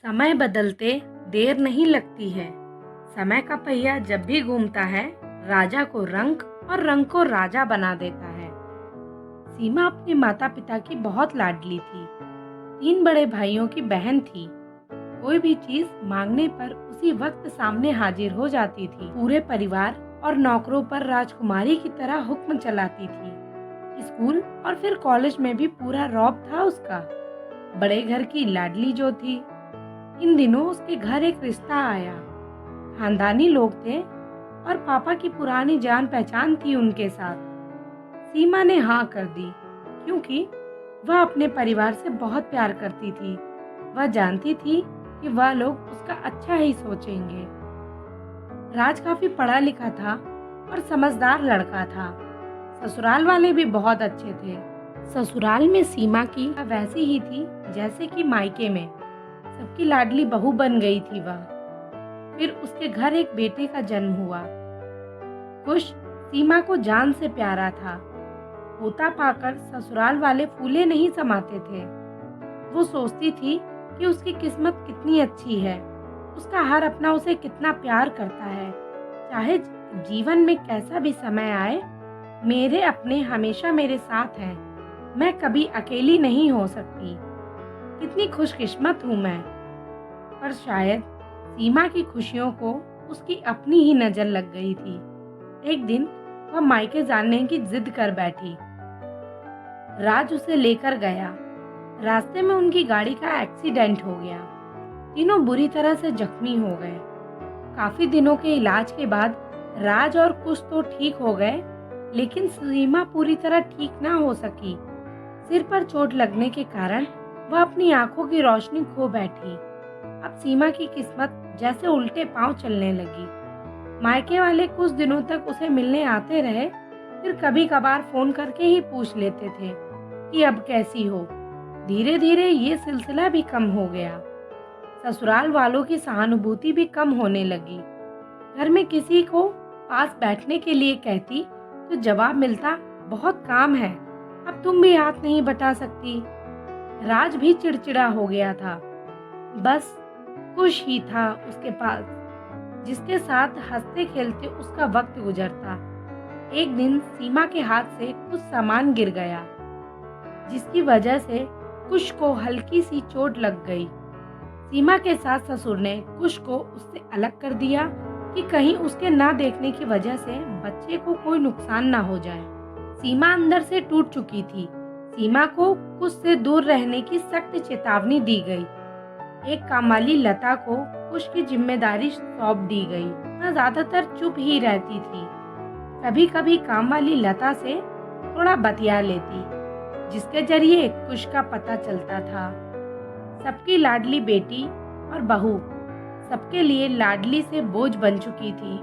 समय बदलते देर नहीं लगती है। समय का पहिया जब भी घूमता है, राजा को रंक और रंक को राजा बना देता है। सीमा अपने माता पिता की बहुत लाडली थी। 3 बड़े भाइयों की बहन थी। कोई भी चीज मांगने पर उसी वक्त सामने हाजिर हो जाती थी। पूरे परिवार और नौकरों पर राजकुमारी की तरह हुक्म चलाती थी। स्कूल और फिर कॉलेज में भी पूरा रौब था उसका। बड़े घर की लाडली जो थी, इन दिनों उसके घर एक रिश्ता आया। खानदानी लोग थे और पापा की पुरानी जान पहचान थी उनके साथ। सीमा ने हाँ कर दी क्योंकि वह अपने परिवार से बहुत प्यार करती थी। वह जानती थी कि वह लोग उसका अच्छा ही सोचेंगे। राज काफी पढ़ा लिखा था और समझदार लड़का था। ससुराल वाले भी बहुत अच्छे थे। ससुराल में सीमा की वैसी ही थी जैसे कि मायके में। सबकी लाडली बहू बन गई थी वह। फिर उसके घर एक बेटे का जन्म हुआ। कुश सीमा को जान से प्यारा था। पोता पाकर ससुराल वाले फूले नहीं समाते थे। वो सोचती थी कि उसकी किस्मत कितनी अच्छी है। उसका हर अपना उसे कितना प्यार करता है। चाहे जीवन में कैसा भी समय आए, मेरे अपने हमेशा मेरे साथ हैं। मैं कभी अकेली नहीं हो सकती। कितनी खुशकिस्मत हूँ मैं। पर शायद सीमा की खुशियों को उसकी अपनी ही नजर लग गई थी। एक दिन वह मायके जाने की जिद कर बैठी। राज उसे लेकर गया। रास्ते में उनकी गाड़ी का एक्सीडेंट हो गया। तीनों बुरी तरह से जख्मी हो गए। काफी दिनों के इलाज के बाद राज और कुश तो ठीक हो गए, लेकिन सीमा पूरी तरह ठीक ना हो सकी। सिर पर चोट लगने के कारण वह अपनी आंखों की रोशनी खो बैठी। अब सीमा की किस्मत जैसे उल्टे पांव चलने लगी। मायके वाले कुछ दिनों तक उसे मिलने आते रहे, फिर कभी कभार फोन करके ही पूछ लेते थे कि अब कैसी हो। धीरे धीरे ये सिलसिला भी कम हो गया। ससुराल वालों की सहानुभूति भी कम होने लगी। घर में किसी को पास बैठने के लिए कहती तो जवाब मिलता, बहुत काम है, अब तुम भी हाथ नहीं बटा सकती। राज भी चिड़चिड़ा हो गया था। बस कुश ही था उसके पास, जिसके साथ हंसते खेलते उसका वक्त गुजरता। एक दिन सीमा के हाथ से कुछ सामान गिर गया, जिसकी वजह से कुश को हल्की सी चोट लग गई। सीमा के सास ससुर ने कुश को उससे अलग कर दिया कि कहीं उसके ना देखने की वजह से बच्चे को कोई नुकसान ना हो जाए। सीमा अंदर से टूट चुकी थी। सीमा को कुश से दूर रहने की सख्त चेतावनी दी गई। एक कामवाली लता को कुश की जिम्मेदारी सौंप दी गई। वह ज्यादातर चुप ही रहती थी। कभी कभी कामवाली लता से थोड़ा बतिया लेती, जिसके जरिए कुश का पता चलता था। सबकी लाडली बेटी और बहू सबके लिए लाडली से बोझ बन चुकी थी।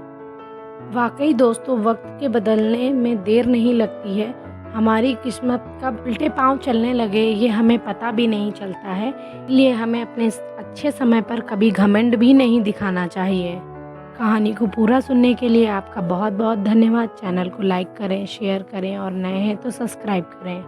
वाकई दोस्तों, वक्त के बदलने में देर नहीं लगती है। हमारी किस्मत कब उल्टे पांव चलने लगे ये हमें पता भी नहीं चलता है। इसलिए हमें अपने अच्छे समय पर कभी घमंड भी नहीं दिखाना चाहिए। कहानी को पूरा सुनने के लिए आपका बहुत बहुत धन्यवाद। चैनल को लाइक करें, शेयर करें और नए हैं तो सब्सक्राइब करें।